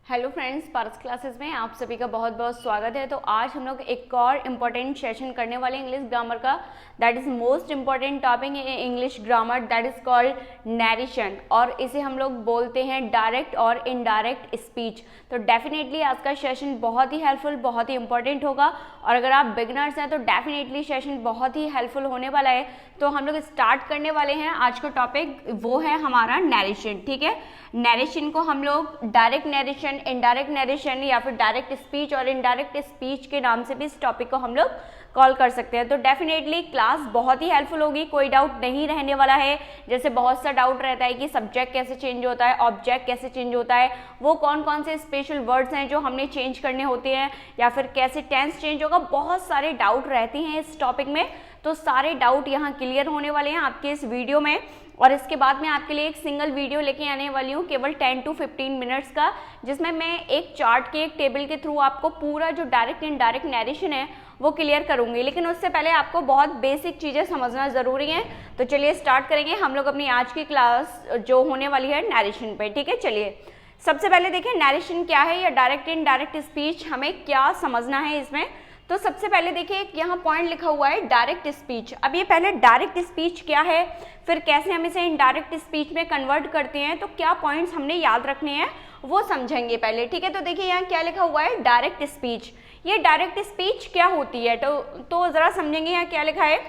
Hello friends, पारस classes में आप सभी का बहुत बहुत स्वागत है। तो आज हम लोग एक और इम्पॉर्टेंट सेशन करने वाले इंग्लिश ग्रामर का, that is most important topic in English grammar, that is called narration, और इसे हम लोग बोलते हैं डायरेक्ट और इनडायरेक्ट स्पीच। तो डेफिनेटली आज का सेशन बहुत ही हेल्पफुल, बहुत ही इंपॉर्टेंट होगा, और अगर आप बिगिनर्स हैं तो डेफिनेटली सेशन बहुत ही हेल्पफुल होने वाला है। तो हम लोग स्टार्ट करने वाले हैं। आज का टॉपिक वो है हमारा नैरेशन। ठीक है, नैरेशन को हम लोग डायरेक्ट नैरेशन, इनडायरेक्ट नैरेशन या फिर डायरेक्ट स्पीच और इनडायरेक्ट स्पीच के नाम से भी इस टॉपिक को हम लोग कॉल कर सकते हैं। तो डेफिनेटली क्लास बहुत ही हेल्पफुल होगी, कोई डाउट नहीं रहने वाला है। जैसे बहुत सा डाउट रहता है कि सब्जेक्ट कैसे चेंज होता है, ऑब्जेक्ट कैसे चेंज होता है, वो कौन कौन से स्पेशल वर्ड्स हैं जो हमने चेंज करने होते हैं, या फिर कैसे टेंस चेंज होगा, बहुत सारे डाउट रहते हैं इस टॉपिक में। तो सारे डाउट यहाँ क्लियर होने वाले हैं आपके इस वीडियो में। और इसके बाद मैं आपके लिए एक सिंगल वीडियो लेके आने वाली हूँ, केवल 10 to 15 मिनट्स का, जिसमें मैं एक चार्ट के, एक टेबल के थ्रू आपको पूरा जो डायरेक्ट इनडायरेक्ट नैरेशन है वो क्लियर करूंगी। लेकिन उससे पहले आपको बहुत बेसिक चीज़ें समझना ज़रूरी है। तो चलिए स्टार्ट करेंगे हम लोग अपनी आज की क्लास जो होने वाली है नैरेशन पे। ठीक है, चलिए सबसे पहले देखिए नैरेशन क्या है या डायरेक्ट इनडायरेक्ट स्पीच, हमें क्या समझना है इसमें। तो सबसे पहले देखिए एक यहाँ पॉइंट लिखा हुआ है डायरेक्ट स्पीच। अब ये पहले डायरेक्ट स्पीच क्या है, फिर कैसे हम इसे इनडायरेक्ट स्पीच में कन्वर्ट करते हैं, तो क्या पॉइंट्स हमने याद रखने हैं वो समझेंगे पहले। ठीक है, तो देखिए यहाँ क्या लिखा हुआ है डायरेक्ट स्पीच। ये डायरेक्ट स्पीच क्या होती है तो जरा समझेंगे। यहाँ क्या लिखा है,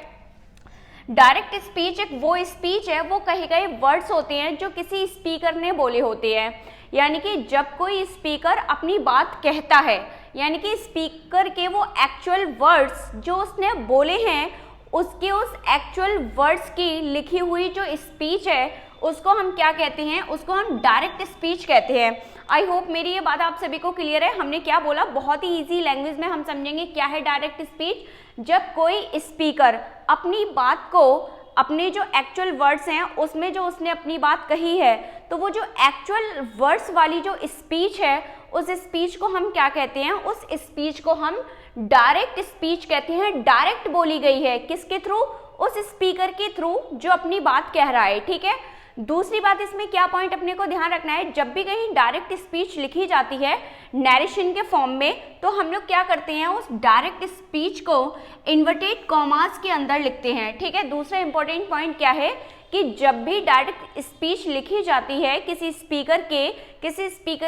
डायरेक्ट स्पीच एक वो स्पीच है, वो कहे गए वर्ड्स होते हैं जो किसी स्पीकर ने बोले होते हैं। यानी कि जब कोई स्पीकर अपनी बात कहता है, यानी कि स्पीकर के वो एक्चुअल वर्ड्स जो उसने बोले हैं, उसके उस एक्चुअल वर्ड्स की लिखी हुई जो स्पीच है उसको हम क्या कहते हैं, उसको हम डायरेक्ट स्पीच कहते हैं। आई होप मेरी ये बात आप सभी को क्लियर है। हमने क्या बोला, बहुत ही इजी लैंग्वेज में हम समझेंगे क्या है डायरेक्ट स्पीच। जब कोई स्पीकर अपनी बात को, अपने जो एक्चुअल वर्ड्स हैं उसमें जो उसने अपनी बात कही है, तो वो जो एक्चुअल वर्ड्स वाली जो स्पीच है, उस स्पीच को हम क्या कहते हैं, उस स्पीच को हम डायरेक्ट स्पीच कहते हैं। डायरेक्ट बोली गई है किसके थ्रू, उस स्पीकर के थ्रू जो अपनी बात कह रहा है। ठीक है, दूसरी बात इसमें क्या पॉइंट अपने को ध्यान रखना है, जब भी कहीं डायरेक्ट स्पीच लिखी जाती है नैरेशन के फॉर्म में, तो हम लोग क्या करते हैं, उस डायरेक्ट स्पीच को इन्वर्टेड कॉमास के अंदर लिखते हैं। ठीक है, दूसरा इंपॉर्टेंट पॉइंट क्या है कि जब भी डायरेक्ट स्पीच लिखी जाती है किसी स्पीकर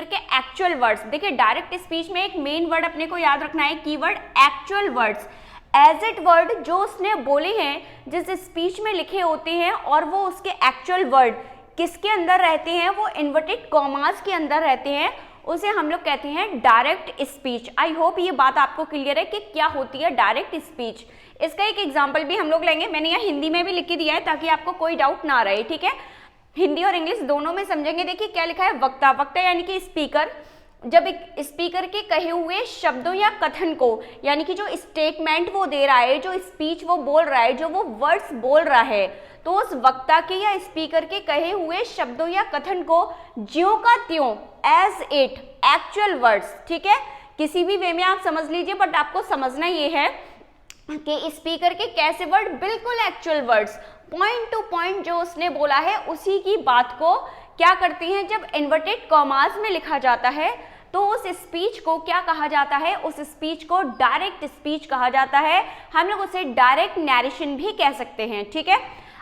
के एक्चुअल वर्ड्स, देखिए डायरेक्ट स्पीच में एक मेन वर्ड अपने को याद रखना है, keyword actual words, as it word जो उसने बोले हैं, जिस स्पीच में लिखे होते हैं, और वो उसके एक्चुअल वर्ड किसके अंदर रहते हैं, वो इन्वर्टेड कॉमास के अंदर रहते हैं, उसे हम लोग कहते हैं डायरेक्ट स्पीच। आई होप ये बात आपको क्लियर है कि क्या होती है डायरेक्ट स्पीच। इसका एक एग्जाम्पल भी हम लोग लेंगे, मैंने यहाँ हिंदी में भी लिख के दिया है ताकि आपको कोई डाउट ना रहे। ठीक है, हिंदी और इंग्लिश दोनों में समझेंगे। देखिए क्या लिखा है, वक्ता। वक्ता यानी कि स्पीकर, जब एक स्पीकर के कहे हुए शब्दों या कथन को, यानी कि जो स्टेटमेंट वो दे रहा है, जो स्पीच वो बोल रहा है, जो वो वर्ड्स बोल रहा है, तो उस वक्ता के या स्पीकर के कहे हुए शब्दों या कथन को ज्यों का त्यों, एज इट, एक्चुअल वर्ड्स, ठीक है, किसी भी वे में आप समझ लीजिए, बट आपको समझना ये है कि स्पीकर के कैसे वर्ड, बिल्कुल actual words, point two point जो उसने बोला है उसी की बात को क्या करती हैं, जब इन्वर्टेड कॉमास में लिखा जाता है तो उस स्पीच को क्या कहा जाता है, उस स्पीच को डायरेक्ट स्पीच कहा जाता है। हम लोग उसे डायरेक्ट नैरेशन भी कह सकते हैं। ठीक है,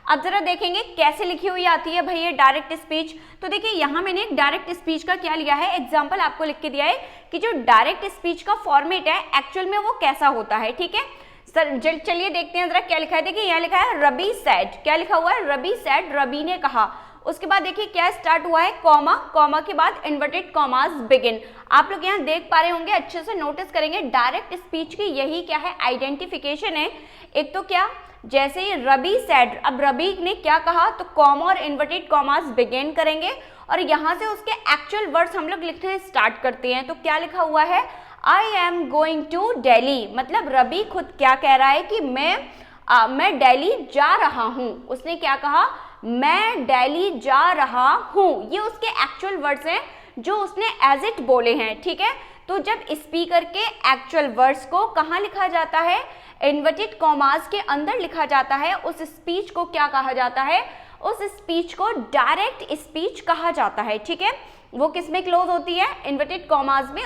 अब जरा देखेंगे कैसे लिखी हुई आती है भाई ये डायरेक्ट स्पीच। तो देखिए यहाँ मैंने एक डायरेक्ट स्पीच का क्या लिया है, एग्जाम्पल आपको लिख के दिया है कि जो डायरेक्ट स्पीच का फॉर्मेट है एक्चुअल में वो कैसा होता है। ठीक है सर, चलिए देखते हैं जरा क्या लिखा है। देखिए यहाँ लिखा है रबी सेड, क्या लिखा हुआ है, रबी सेड, रबी ने कहा। उसके बाद देखिए क्या स्टार्ट हुआ है, कॉमा, कॉमा के बाद इन्वर्टेड कॉमास बिगिन। आप लोग यहाँ देख पा रहे होंगे, अच्छे से नोटिस करेंगे, डायरेक्ट स्पीच की यही क्या है, आइडेंटिफिकेशन है। एक तो क्या, जैसे ये रबी सेड, अब रबी ने क्या कहा, तो कॉमा और इन्वर्टेड कॉमास बिगिन करेंगे, और यहाँ से उसके एक्चुअल वर्ड्स हम लोग लिखने स्टार्ट करते हैं। तो क्या लिखा हुआ है, I am going to Delhi, मतलब रबी खुद क्या कह रहा है कि मैं दिल्ली जा रहा हूँ। उसने क्या कहा, मैं दिल्ली जा रहा हूँ, ये उसके एक्चुअल वर्ड्स हैं जो उसने एज इट बोले हैं। ठीक है, तो जब स्पीकर के एक्चुअल वर्ड्स को कहाँ लिखा जाता है, इन्वर्टेड कॉमास के अंदर लिखा जाता है, उस स्पीच को क्या कहा जाता है, उस स्पीच को डायरेक्ट स्पीच कहा जाता है। ठीक है, वो किस में क्लोज होती है, इन्वर्टेड कॉमास में,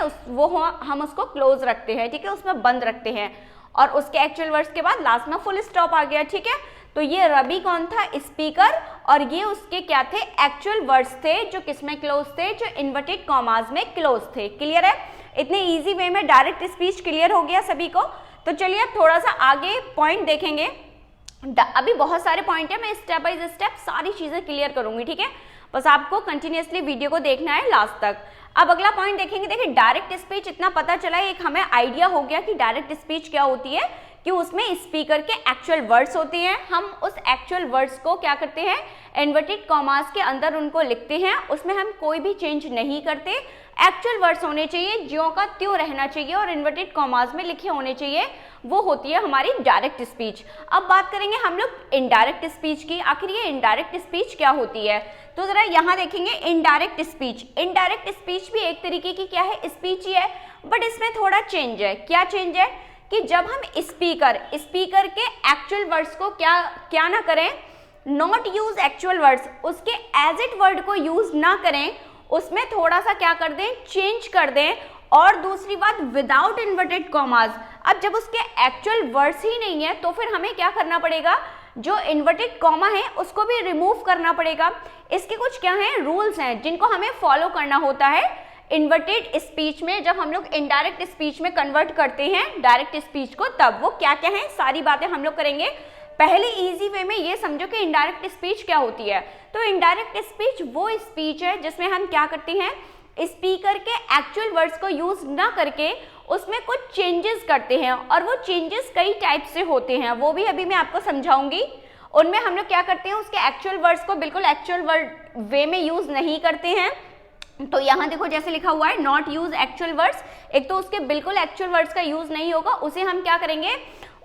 हम उसको क्लोज रखते हैं, ठीक है, उसमें बंद रखते हैं, और उसके एक्चुअल वर्ड्स के बाद लास्ट में फुल स्टॉप आ गया, ठीक है। तो ये रवि कौन था, स्पीकर, और ये उसके क्या थे, एक्चुअल वर्ड्स थे जो किसमें क्लोज थे, जो इन्वर्टेड कॉमास में क्लोज थे। क्लियर है, इतने इजी वे में डायरेक्ट स्पीच क्लियर हो गया सभी को। तो चलिए अब थोड़ा सा आगे पॉइंट देखेंगे। अभी बहुत सारे पॉइंट है, मैं स्टेप बाय स्टेप सारी चीजें क्लियर करूंगी, ठीक है, बस आपको कंटिन्यूअसली वीडियो को देखना है लास्ट तक। अब अगला पॉइंट देखेंगे। देखिए डायरेक्ट स्पीच इतना पता चला, एक हमें आइडिया हो गया कि डायरेक्ट स्पीच क्या होती है, कि उसमें स्पीकर के एक्चुअल वर्ड्स होते हैं, हम उस एक्चुअल वर्ड्स को क्या करते हैं, इन्वर्टेड कॉमास के अंदर उनको लिखते हैं, उसमें हम कोई भी चेंज नहीं करते, एक्चुअल वर्ड्स होने चाहिए, ज्यों का त्यों रहना चाहिए और इन्वर्टेड कॉमास में लिखे होने चाहिए, वो होती है हमारी डायरेक्ट स्पीच। अब बात करेंगे हम लोग इनडायरेक्ट स्पीच की। आखिर ये इनडायरेक्ट स्पीच क्या होती है, तो जरा यहाँ देखेंगे इनडायरेक्ट स्पीच। इनडायरेक्ट स्पीच भी एक तरीके की क्या है, स्पीच ही है, बट इसमें थोड़ा चेंज है। क्या चेंज है कि जब हम स्पीकर के एक्चुअल वर्ड्स को क्या ना करें, नॉट यूज एक्चुअल वर्ड्स, उसके एज इट वर्ड को यूज ना करें, उसमें थोड़ा सा क्या कर दें, चेंज कर दें। और दूसरी बात, विदाउट इन्वर्टेड कॉमास। अब जब उसके एक्चुअल वर्ड्स ही नहीं है तो फिर हमें क्या करना पड़ेगा, जो इन्वर्टेड कॉमा है उसको भी रिमूव करना पड़ेगा। इसके कुछ क्या है, रूल्स हैं जिनको हमें फॉलो करना होता है इन्वर्टेड स्पीच में। जब हम लोग इनडायरेक्ट स्पीच में कन्वर्ट करते हैं डायरेक्ट स्पीच को, तब वो क्या क्या है, सारी बातें हम लोग करेंगे। पहले इजी वे में ये समझो कि इनडायरेक्ट स्पीच क्या होती है। तो इनडायरेक्ट स्पीच वो स्पीच है जिसमें हम क्या करते हैं, स्पीकर के एक्चुअल वर्ड्स को यूज ना करके उसमें कुछ चेंजेस करते हैं, और वो चेंजेस कई टाइप से होते हैं, वो भी अभी मैं आपको समझाऊंगी। उनमें हम लोग क्या करते हैं, उसके एक्चुअल वर्ड्स को बिल्कुल एक्चुअल वर्ड वे में यूज नहीं करते हैं। तो यहाँ देखो जैसे लिखा हुआ है नॉट यूज एक्चुअल वर्ड्स, एक तो उसके बिल्कुल एक्चुअल वर्ड्स का यूज नहीं होगा, उसे हम क्या करेंगे,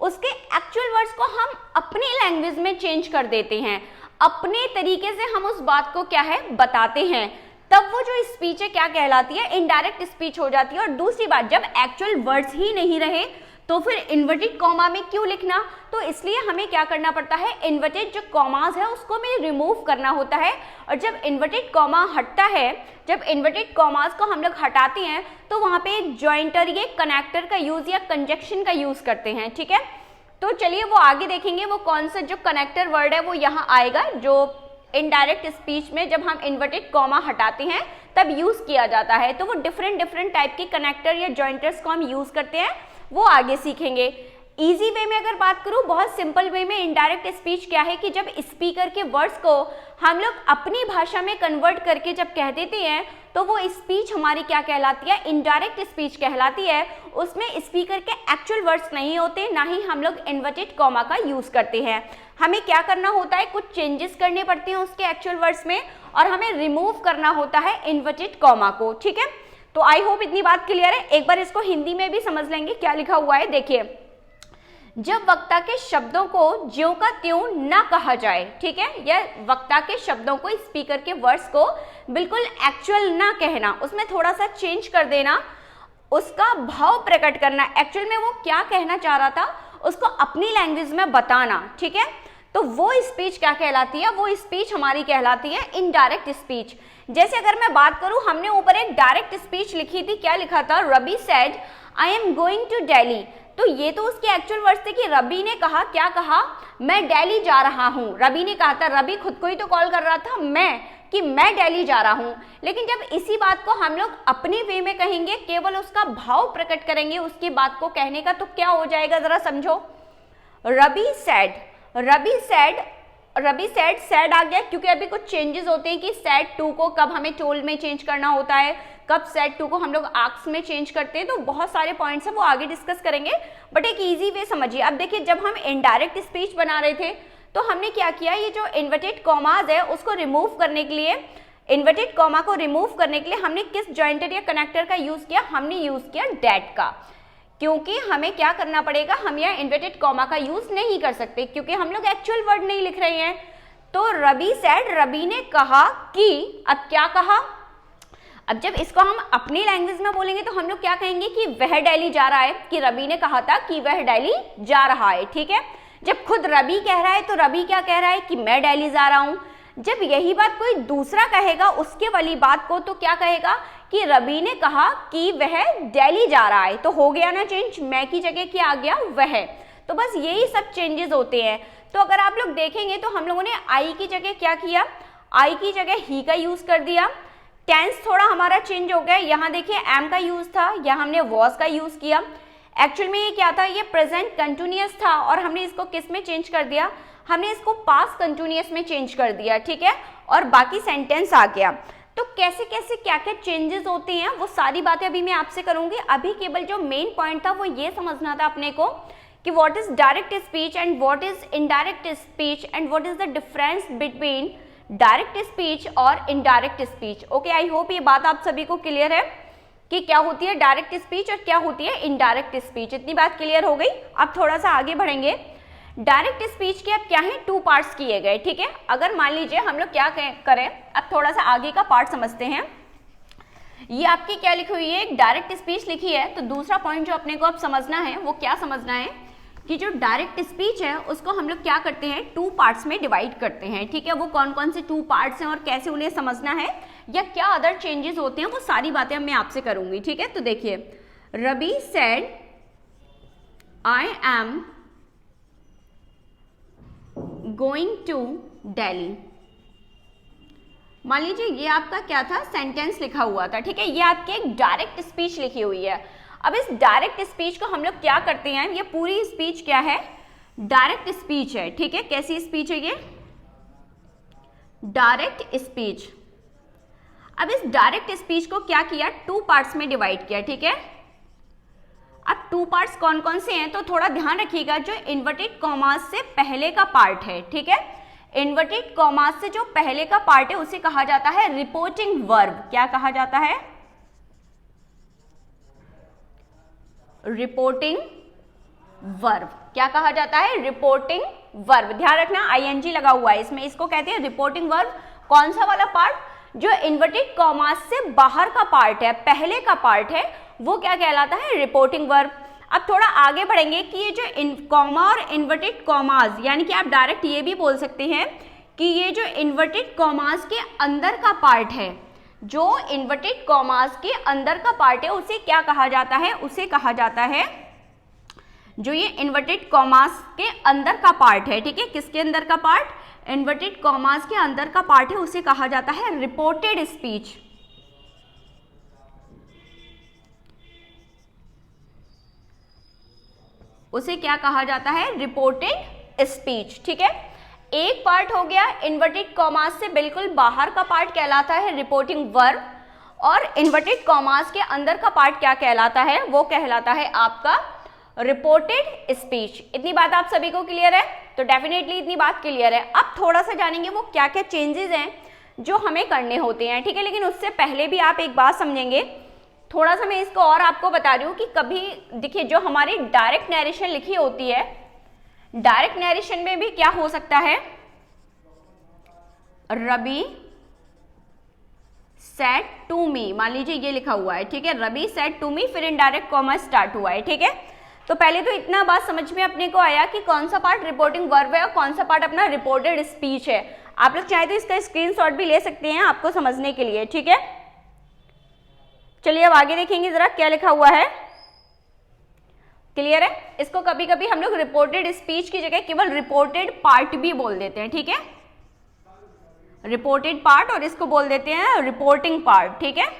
उसके एक्चुअल वर्ड्स को हम अपनी लैंग्वेज में चेंज कर देते हैं, अपने तरीके से हम उस बात को क्या है बताते हैं, तब वो जो स्पीच है क्या कहलाती है, इनडायरेक्ट स्पीच हो जाती है। और दूसरी बात, जब एक्चुअल वर्ड्स ही नहीं रहे तो फिर इन्वर्टेड कॉमा में क्यों लिखना, तो इसलिए हमें क्या करना पड़ता है, इन्वर्टेड जो कॉमास है उसको भी रिमूव करना होता है। और जब इन्वर्टेड कॉमा हटता है, जब इन्वर्टेड कॉमास को हम लोग हटाते हैं, तो वहाँ पे एक जॉइंटर या कनेक्टर का यूज या कंजक्शन का यूज करते हैं, ठीक है। तो चलिए वो आगे देखेंगे, वो कौन सा जो कनेक्टर वर्ड है वो यहाँ आएगा, जो इनडायरेक्ट स्पीच में जब हम इन्वर्टेड कॉमा हटाते हैं तब यूज किया जाता है। तो वो डिफरेंट टाइप के कनेक्टर या जॉइंटर्स को हम यूज करते हैं, वो आगे सीखेंगे। इजी वे में अगर बात करूं, बहुत सिंपल वे में इनडायरेक्ट स्पीच क्या है कि जब स्पीकर के वर्ड्स को हम लोग अपनी भाषा में कन्वर्ट करके जब कह देते हैं तो वो स्पीच हमारी क्या कहलाती है, इनडायरेक्ट स्पीच कहलाती है। उसमें स्पीकर के एक्चुअल वर्ड्स नहीं होते, ना ही हम लोग इन्वर्टेड कॉमा का यूज करते हैं। हमें क्या करना होता है, कुछ चेंजेस करने पड़ते हैं उसके एक्चुअल वर्ड्स में, और हमें रिमूव करना होता है इन्वर्टेड कॉमा को, ठीक है। तो आई होप इतनी बात क्लियर है। एक बार इसको हिंदी में भी समझ लेंगे, क्या लिखा हुआ है देखिए। जब वक्ता के शब्दों को ज्यों का त्यों ना कहा जाए, ठीक है, या वक्ता के शब्दों को, स्पीकर के वर्ड्स को बिल्कुल एक्चुअल ना कहना, उसमें थोड़ा सा चेंज कर देना, उसका भाव प्रकट करना, एक्चुअल में वो क्या कहना चाह रहा था उसको अपनी लैंग्वेज में बताना, ठीक है। तो वो स्पीच क्या कहलाती है, वो स्पीच हमारी कहलाती है इनडायरेक्ट स्पीच। जैसे अगर मैं बात करूं, हमने ऊपर एक डायरेक्ट स्पीच लिखी थी, क्या लिखा था, Ravi said I am going to Delhi. तो ये तो उसके एक्चुअल वर्ड्स थे कि रवि ने कहा, क्या कहा, मैं दिल्ली जा रहा हूं। रवि ने कहा था, रवि खुद को ही तो कॉल कर रहा था कि मैं दिल्ली जा रहा हूं। लेकिन जब इसी बात को हम लोग अपने वे में कहेंगे, केवल उसका भाव प्रकट करेंगे उसकी बात को कहने का, तो क्या हो जाएगा जरा समझो। रवि सेड सैड आ गया, क्योंकि अभी कुछ चेंजेस होते हैं कि सैड टू को कब हमें टोल में चेंज करना होता है, कब सैड टू को हम लोग आक्स में चेंज करते हैं। तो बहुत सारे पॉइंट्स हैं, वो आगे डिस्कस करेंगे, बट एक इजी वे समझिए। अब देखिए, जब हम इनडायरेक्ट स्पीच बना रहे थे तो हमने क्या किया, ये जो इन्वर्टेड कॉमाज है उसको रिमूव करने के लिए, इन्वर्टेड कॉमा को रिमूव करने के लिए हमने किस जॉइंटर या कनेक्टर का यूज किया, हमने यूज किया डैट का। क्योंकि हमें क्या करना पड़ेगा, हम यहाँ इन्वर्टेड कॉमा का यूज नहीं कर सकते क्योंकि हम लोग एक्चुअल वर्ड नहीं लिख रहे हैं। तो रवि सेड, रवि ने कहा कि, अब क्या कहा, अब जब इसको हम अपनी लैंग्वेज में बोलेंगे तो हम लोग क्या कहेंगे कि वह दिल्ली जा रहा है, कि रवि ने कहा था कि वह दिल्ली जा रहा है, ठीक है। जब खुद रवि कह रहा है तो रवि क्या कह रहा है कि मैं दिल्ली जा रहा हूं। जब यही बात कोई दूसरा कहेगा उसके वाली बात को, तो क्या कहेगा कि रवि ने कहा कि वह दिल्ली जा रहा है, तो हो गया ना चेंज, मैं की जगह क्या आ गया, वह। तो बस यही सब चेंजेस होते हैं। तो अगर आप लोग देखेंगे तो हम लोगों ने आई की जगह क्या किया, आई की जगह ही का यूज कर दिया। टेंस थोड़ा हमारा चेंज हो गया, यहाँ देखिए एम का यूज था, यहाँ हमने वॉज का यूज किया। एक्चुअल में ये क्या था, ये प्रेजेंट कंटिन्यूअस था और हमने इसको किस में चेंज कर दिया, हमने इसको पास्ट कंटिन्यूअस में चेंज कर दिया, ठीक है, और बाकी सेंटेंस आ गया। तो कैसे कैसे क्या क्या चेंजेस होते हैं वो सारी बातें अभी मैं आपसे करूंगी। अभी केवल जो मेन पॉइंट था वो ये समझना था अपने को कि what is direct speech and what is indirect speech and what is the difference between direct speech और indirect speech. Okay, I hope ये बात आप सभी को क्लियर है कि क्या होती है डायरेक्ट स्पीच और क्या होती है इनडायरेक्ट स्पीच। इतनी बात क्लियर हो गई। अब थोड़ा सा आगे बढ़ेंगे। डायरेक्ट स्पीच के अब क्या है, 2 पार्ट्स किए गए, ठीक है। अगर मान लीजिए हम लोग क्या करें, अब थोड़ा सा आगे का पार्ट समझते हैं। ये आपकी क्या लिखी हुई है, एक डायरेक्ट स्पीच लिखी है। तो दूसरा पॉइंट जो अपने को अब समझना है वो क्या समझना है कि जो डायरेक्ट स्पीच है उसको हम लोग क्या करते हैं, 2 पार्ट्स में डिवाइड करते हैं, ठीक है। वो कौन कौन से 2 पार्ट्स हैं और कैसे उन्हें समझना है या क्या अदर चेंजेस होते हैं वो सारी बातें मैं आपसे करूंगी, ठीक है। तो देखिए, Ravi said I am going to Delhi. मान लीजिए ये आपका क्या था, सेंटेंस लिखा हुआ था, ठीक है। ये आपकी एक डायरेक्ट स्पीच लिखी हुई है। अब इस डायरेक्ट स्पीच को हम लोग क्या करते हैं, ये पूरी स्पीच क्या है, डायरेक्ट स्पीच है, ठीक है। कैसी स्पीच है ये, डायरेक्ट स्पीच। अब इस डायरेक्ट स्पीच को क्या किया, 2 पार्ट्स में डिवाइड किया, ठीक है। अब 2 पार्ट्स कौन कौन से हैं, तो थोड़ा ध्यान रखिएगा, जो इन्वर्टेड कॉमास से पहले का पार्ट है, ठीक है। इन्वर्टेड कॉमास से जो पहले का पार्ट है उसे कहा जाता है रिपोर्टिंग वर्ब। क्या कहा जाता है, रिपोर्टिंग वर्ब। क्या कहा जाता है, रिपोर्टिंग वर्ब। ध्यान रखना आईएनजी लगा हुआ है इसमें, इसको कहते हैं रिपोर्टिंग वर्ब। कौन सा वाला पार्ट, जो इन्वर्टेड कॉमास से बाहर का पार्ट है, पहले का पार्ट है, वो क्या कहलाता है, रिपोर्टिंग वर्ब। अब थोड़ा आगे बढ़ेंगे कि ये जो कॉमा और इन्वर्टेड कॉमास, यानी कि आप डायरेक्ट ये भी बोल सकते हैं कि ये जो इन्वर्टेड कॉमास के अंदर का पार्ट है, जो इन्वर्टेड कॉमास के अंदर का पार्ट है उसे क्या कहा जाता है, उसे कहा जाता है, जो ये इन्वर्टेड कॉमास के अंदर का पार्ट है, ठीक है। किसके अंदर का पार्ट, इन्वर्टेड कॉमास के अंदर का पार्ट है, उसे कहा जाता है रिपोर्टेड स्पीच। उसे क्या कहा जाता है, रिपोर्टेड स्पीच, ठीक है। एक पार्ट हो गया इन्वर्टेड कॉमास से बिल्कुल बाहर का पार्ट कहलाता है रिपोर्टिंग वर्ब, और इन्वर्टेड कॉमास के अंदर का पार्ट क्या कहलाता है, वो कहलाता है आपका रिपोर्टेड स्पीच। इतनी बात आप सभी को क्लियर है, तो डेफिनेटली इतनी बात क्लियर है। अब थोड़ा सा जानेंगे वो क्या क्या चेंजेस हैं जो हमें करने होते हैं, ठीक है। लेकिन उससे पहले भी आप एक बात समझेंगे, थोड़ा सा मैं इसको और आपको बता रही हूँ कि कभी देखिए जो हमारी डायरेक्ट नरेशन लिखी होती है, डायरेक्ट नरेशन में भी क्या हो सकता है, रवि सेड टू मी, मान लीजिए ये लिखा हुआ है, ठीक है, रवि सेड टू मी, फिर इनडायरेक्ट कॉमा स्टार्ट हुआ है, ठीक है। तो पहले तो इतना बात समझ में अपने को आया कि कौन सा पार्ट रिपोर्टिंग वर्ब है और कौन सा पार्ट अपना रिपोर्टेड स्पीच है। आप लोग चाहे तो इसका स्क्रीनशॉट भी ले सकते हैं आपको समझने के लिए, ठीक है। चलिए अब आगे देखेंगे जरा क्या लिखा हुआ है, क्लियर है। इसको कभी कभी हम लोग रिपोर्टेड स्पीच की जगह केवल रिपोर्टेड पार्ट भी बोल देते हैं, ठीक है, रिपोर्टेड पार्ट, और इसको बोल देते हैं रिपोर्टिंग पार्ट, ठीक है।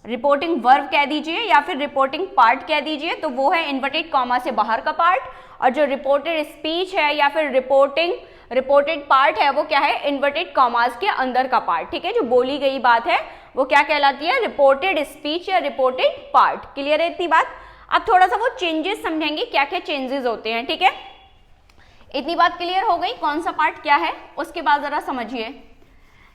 रिपोर्टिंग वर्ब कह दीजिए या फिर रिपोर्टिंग पार्ट कह दीजिए, तो वो है इन्वर्टेड कॉमा से बाहर का पार्ट, और जो रिपोर्टेड स्पीच है या फिर रिपोर्टेड पार्ट है वो क्या है, इन्वर्टेड कॉमास के अंदर का पार्ट, ठीक है। जो बोली गई बात है वो क्या कहलाती है, रिपोर्टेड स्पीच या रिपोर्टेड पार्ट। क्लियर है इतनी बात। अब थोड़ा सा वो चेंजेस समझेंगे, क्या क्या चेंजेस होते हैं, ठीक है। इतनी बात क्लियर हो गई कौन सा पार्ट क्या है। उसके बाद जरा समझिए,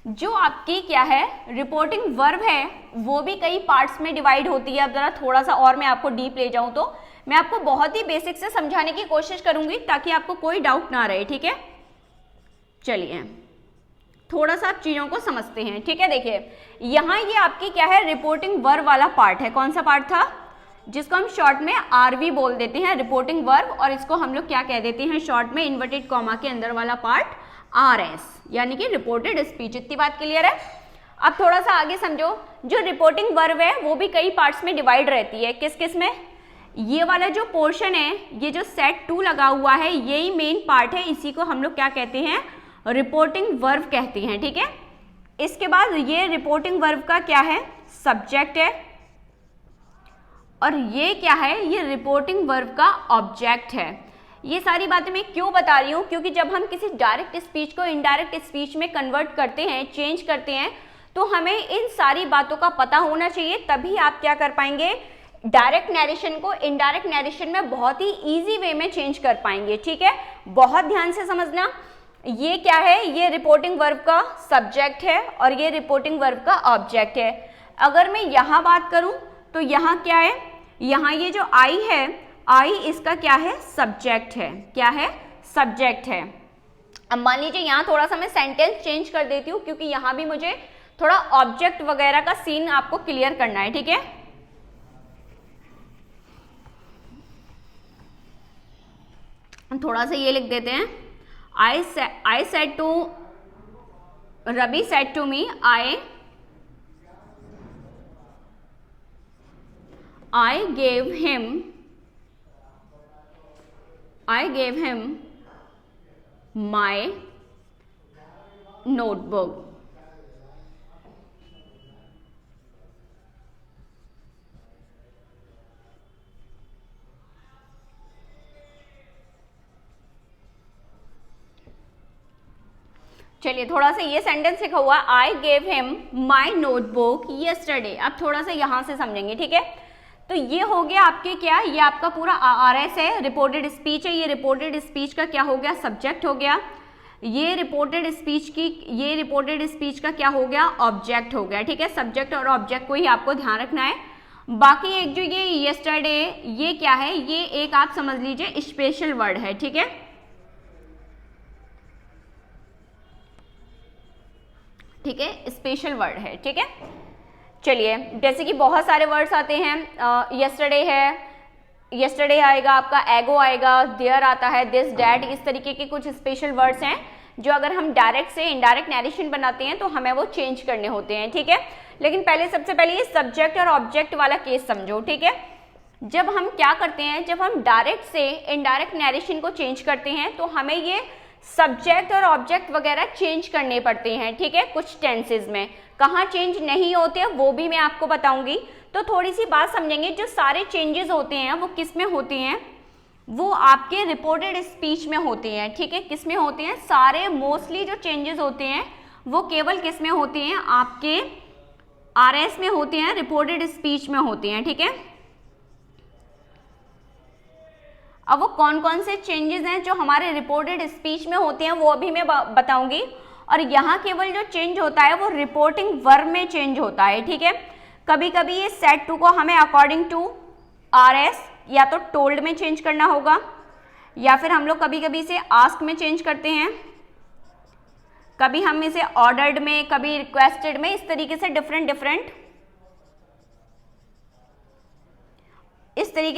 जो आपकी क्या है रिपोर्टिंग वर्ब है वो भी कई पार्ट्स में डिवाइड होती है। अब जरा थोड़ा सा और मैं आपको डीप ले जाऊं तो मैं आपको बहुत ही बेसिक से समझाने की कोशिश करूंगी ताकि आपको कोई डाउट ना रहे, ठीक है। चलिए थोड़ा सा आप चीजों को समझते हैं, ठीक है। देखिए यहाँ ये आपकी क्या है, रिपोर्टिंग वर्ब वाला पार्ट है। कौन सा पार्ट था, जिसको हम शॉर्ट में आरवी बोल देते हैं, रिपोर्टिंग वर्ब, और इसको हम लोग क्या कह देते हैं शॉर्ट में, इन्वर्टेड कॉमा के अंदर वाला पार्ट RS यानी कि रिपोर्टेड स्पीच। इतनी बात क्लियर है। अब थोड़ा सा आगे समझो, जो रिपोर्टिंग वर्ब है वो भी कई पार्ट्स में डिवाइड रहती है। किस किस में? ये वाला जो पोर्शन है, ये जो सेट 2 लगा हुआ है, यही मेन पार्ट है, इसी को हम लोग क्या कहते हैं? रिपोर्टिंग वर्ब कहते हैं। ठीक है, इसके बाद ये रिपोर्टिंग वर्ब का क्या है? सब्जेक्ट है, और ये क्या है? ये रिपोर्टिंग वर्ब का ऑब्जेक्ट है। ये सारी बातें मैं क्यों बता रही हूँ? क्योंकि जब हम किसी डायरेक्ट स्पीच को इनडायरेक्ट स्पीच में कन्वर्ट करते हैं, चेंज करते हैं, तो हमें इन सारी बातों का पता होना चाहिए, तभी आप क्या कर पाएंगे? डायरेक्ट नैरेशन को इनडायरेक्ट नैरेशन में बहुत ही इजी वे में चेंज कर पाएंगे। ठीक है, बहुत ध्यान से समझना। ये क्या है? ये रिपोर्टिंग वर्ब का सब्जेक्ट है और ये रिपोर्टिंग वर्ब का ऑब्जेक्ट है। अगर मैं यहाँ बात करूँ तो यहाँ क्या है? यहाँ ये जो आई है, आई इसका क्या है? सब्जेक्ट है। क्या है? सब्जेक्ट है। अब मान लीजिए यहाँ थोड़ा सा मैं सेंटेंस चेंज कर देती हूँ, क्योंकि यहाँ भी मुझे थोड़ा ऑब्जेक्ट वगैरह का सीन आपको क्लियर करना है। ठीक है, थोड़ा सा ये लिख देते हैं। I said to Ravi said to me, I gave him my notebook. चलिए थोड़ा सा ये सेंटेंस लिखा हुआ I gave him my notebook yesterday. अब थोड़ा सा यहाँ से समझेंगे। ठीक है, तो ये हो गया आपके क्या? ये आपका पूरा RS है, रिपोर्टेड स्पीच है। ये रिपोर्टेड स्पीच का क्या हो गया? सब्जेक्ट हो गया। ये रिपोर्टेड स्पीच का क्या हो गया? ऑब्जेक्ट हो गया। ठीक है, सब्जेक्ट और ऑब्जेक्ट को ही आपको ध्यान रखना है। बाकी एक जो ये येस्टरडे, ये क्या है? ये एक आप समझ लीजिए स्पेशल वर्ड है। ठीक है, ठीक है, स्पेशल वर्ड है। ठीक है, चलिए जैसे कि बहुत सारे वर्ड्स आते हैं, येस्टरडे है, येस्टरडे आएगा आपका, एगो आएगा, देयर आता है, दिस डैट, इस तरीके के कुछ स्पेशल वर्ड्स हैं जो अगर हम डायरेक्ट से इनडायरेक्ट नैरेशन बनाते हैं तो हमें वो चेंज करने होते हैं। ठीक है, लेकिन सबसे पहले ये सब्जेक्ट और ऑब्जेक्ट वाला केस समझो। ठीक है, जब हम क्या करते हैं, जब हम डायरेक्ट से इनडायरेक्ट नैरेशन को चेंज करते हैं तो हमें ये सब्जेक्ट और ऑब्जेक्ट वगैरह चेंज करने पड़ते हैं। ठीक है, कुछ टेंसेज में कहाँ चेंज नहीं होते हैं वो भी मैं आपको बताऊंगी। तो थोड़ी सी बात समझेंगे, जो सारे चेंजेस होते हैं वो किस में होते हैं? वो आपके रिपोर्टेड स्पीच में होते हैं। ठीक है, किस में होते हैं? सारे मोस्टली जो चेंजेस होते हैं वो केवल किस में होते हैं? आपके RS में होते हैं, रिपोर्टेड स्पीच में होते हैं। ठीक है, अब वो कौन कौन से चेंजेस हैं जो हमारे रिपोर्टेड स्पीच में होते हैं वो अभी मैं बताऊंगी। और यहाँ केवल जो चेंज होता है वो रिपोर्टिंग वर्ब में चेंज होता है। ठीक है, कभी कभी ये सेट 2 को हमें अकॉर्डिंग टू RS या तो टोल्ड में चेंज करना होगा, या फिर हम लोग कभी कभी इसे आस्क में चेंज करते हैं, कभी हम इसे ऑर्डर्ड में, कभी रिक्वेस्टेड में, इस तरीके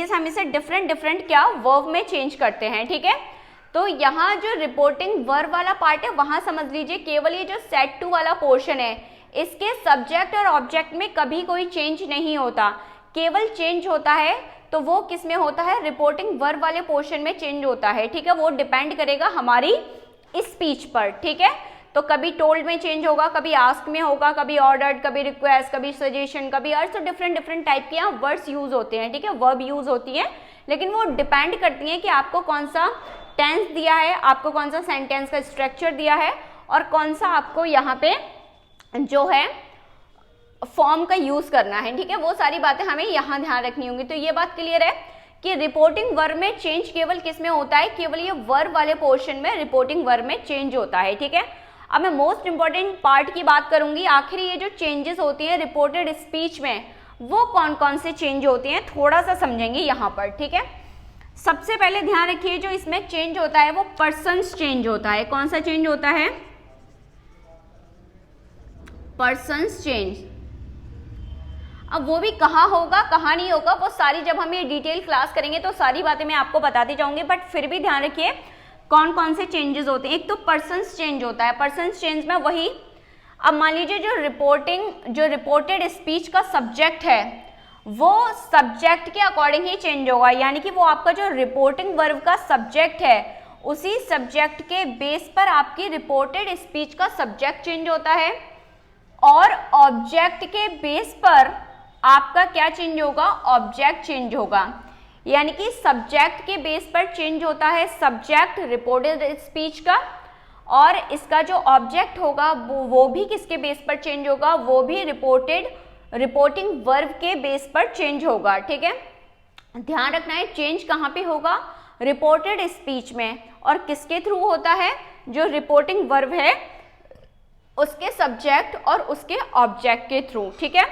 से हम इसे डिफरेंट क्या वर्ब में चेंज करते हैं। ठीक है, तो यहाँ जो रिपोर्टिंग वर्ब वाला पार्ट है वहां समझ लीजिए केवल ये जो सेट 2 वाला पोर्शन है, इसके सब्जेक्ट और ऑब्जेक्ट में कभी कोई चेंज नहीं होता। केवल चेंज होता है तो वो किस में होता है? रिपोर्टिंग वर्ब वाले पोर्शन में चेंज होता है। ठीक है, वो डिपेंड करेगा हमारी स्पीच पर। ठीक है, तो कभी टोल्ड में चेंज होगा, कभी आस्क में होगा, कभी ऑर्डर्ड, कभी रिक्वेस्ट, कभी सजेशन, कभी अर्ज। तो डिफरेंट टाइप के यहाँ वर्ड्स यूज होते हैं। ठीक है, वर्ब यूज होती है, लेकिन वो डिपेंड करती है कि आपको कौन सा टेंस दिया है, आपको कौन सा सेंटेंस का स्ट्रक्चर दिया है, और कौन सा आपको यहाँ पे जो है फॉर्म का यूज करना है। ठीक है, वो सारी बातें हमें यहाँ ध्यान रखनी होंगी। तो ये बात क्लियर है कि रिपोर्टिंग वर्ब में चेंज केवल किस में होता है? केवल ये वर्ब वाले पोर्शन में रिपोर्टिंग वर्ब में चेंज होता है। ठीक है, अब मैं मोस्ट इंपॉर्टेंट पार्ट की बात करूंगी। आखिर ये जो चेंजेस होती हैं रिपोर्टेड स्पीच में, वो कौन कौन से चेंज होते हैं, थोड़ा सा समझेंगे यहाँ पर। ठीक है, सबसे पहले ध्यान रखिए जो इसमें चेंज होता है वो पर्सन्स चेंज होता है। कौन सा चेंज होता है? Persons change. अब वो भी कहाँ होगा कहाँ नहीं होगा वो सारी जब हम ये डिटेल क्लास करेंगे तो सारी बातें मैं आपको बताती जाऊंगी, बट फिर भी ध्यान रखिए कौन कौन से चेंजेस होते हैं? एक तो पर्सन्स चेंज होता है, पर्सन्स चेंज में वही, अब मान लीजिए जो रिपोर्टेड स्पीच का सब्जेक्ट है वो सब्जेक्ट के अकॉर्डिंग ही चेंज होगा, यानी कि वो आपका जो रिपोर्टिंग वर्ब का सब्जेक्ट है उसी सब्जेक्ट के बेस पर आपकी रिपोर्टेड स्पीच का सब्जेक्ट चेंज होता है, और ऑब्जेक्ट के बेस पर आपका क्या चेंज होगा? ऑब्जेक्ट चेंज होगा। यानी कि सब्जेक्ट के बेस पर चेंज होता है सब्जेक्ट रिपोर्टेड स्पीच का, और इसका जो ऑब्जेक्ट होगा वो भी किसके बेस पर चेंज होगा? वो भी रिपोर्टिंग वर्ब के बेस पर चेंज होगा। ठीक है, ध्यान रखना है चेंज कहाँ पे होगा? रिपोर्टेड स्पीच में, और किसके थ्रू होता है? जो रिपोर्टिंग वर्ब है उसके सब्जेक्ट और उसके ऑब्जेक्ट के थ्रू। ठीक है,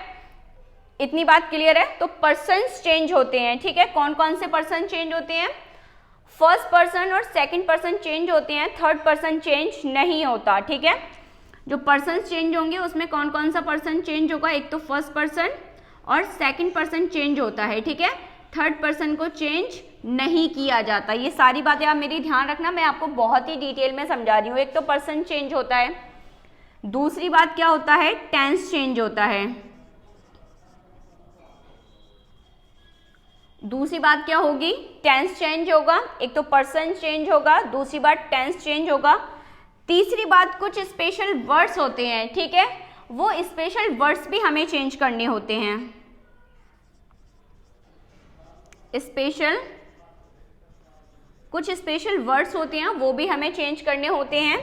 इतनी बात क्लियर है? तो पर्सन्स चेंज होते हैं। ठीक है, कौन कौन से पर्सन चेंज होते हैं? फर्स्ट पर्सन और सेकंड पर्सन चेंज होते हैं, थर्ड पर्सन चेंज नहीं होता। ठीक है, जो पर्सन चेंज होंगे उसमें कौन कौन सा पर्सन चेंज होगा? एक तो फर्स्ट पर्सन और सेकंड पर्सन चेंज होता है। ठीक है, थर्ड पर्सन को चेंज नहीं किया जाता। ये सारी बातें आप मेरी ध्यान रखना, मैं आपको बहुत ही डिटेल में समझा रही हूँ। एक तो पर्सन चेंज होता है, दूसरी बात क्या होता है? टेंस चेंज होता है। दूसरी बात क्या होगी? टेंस चेंज होगा। एक तो पर्सन चेंज होगा, दूसरी बात टेंस चेंज होगा, तीसरी बात कुछ स्पेशल वर्ड्स होते हैं। ठीक है, वो स्पेशल वर्ड्स भी हमें चेंज करने होते हैं। कुछ स्पेशल वर्ड्स होते हैं वो भी हमें चेंज करने होते हैं।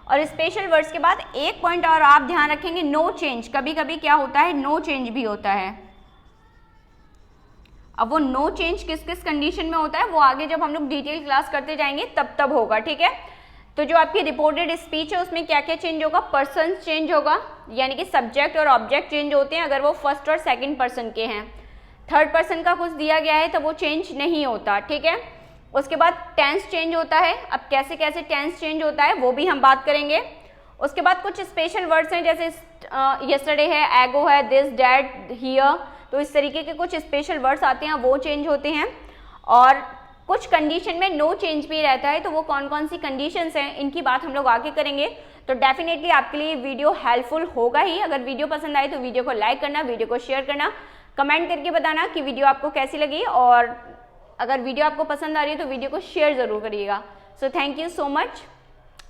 और स्पेशल वर्ड्स के बाद एक पॉइंट और आप ध्यान रखेंगे, नो चेंज। कभी कभी क्या होता है? नो चेंज भी होता है। अब वो नो चेंज किस किस कंडीशन में होता है वो आगे जब हम लोग डिटेल क्लास करते जाएंगे तब होगा। ठीक है, तो जो आपकी रिपोर्टेड स्पीच है उसमें क्या क्या चेंज होगा? पर्सन चेंज होगा, यानी कि सब्जेक्ट और ऑब्जेक्ट चेंज होते हैं अगर वो फर्स्ट और सेकंड पर्सन के हैं। थर्ड पर्सन का कुछ दिया गया है तो वो चेंज नहीं होता। ठीक है, उसके बाद टेंस चेंज होता है। अब कैसे कैसे टेंस चेंज होता है वो भी हम बात करेंगे। उसके बाद कुछ स्पेशल वर्ड्स हैं, जैसे यस्टरडे है, एगो है, दिस, डैट, हियर, तो इस तरीके के कुछ स्पेशल वर्ड्स आते हैं वो चेंज होते हैं। और कुछ कंडीशन में नो चेंज भी रहता है, तो वो कौन कौन सी कंडीशंस हैं इनकी बात हम लोग आगे करेंगे। तो डेफिनेटली आपके लिए वीडियो हेल्पफुल होगा ही। अगर वीडियो पसंद आए तो वीडियो को लाइक करना, वीडियो को शेयर करना, कमेंट करके बताना कि वीडियो आपको कैसी लगी, और अगर वीडियो आपको पसंद आ रही है तो वीडियो को शेयर जरूर करिएगा। So thank you so much.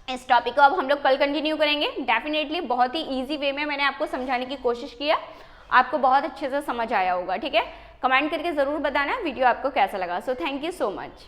इस टॉपिक को अब हम लोग कल कंटिन्यू करेंगे। डेफिनेटली बहुत ही ईजी वे में मैंने आपको समझाने की कोशिश किया, आपको बहुत अच्छे से समझ आया होगा। ठीक है, कमेंट करके ज़रूर बताना वीडियो आपको कैसा लगा। So thank you so much.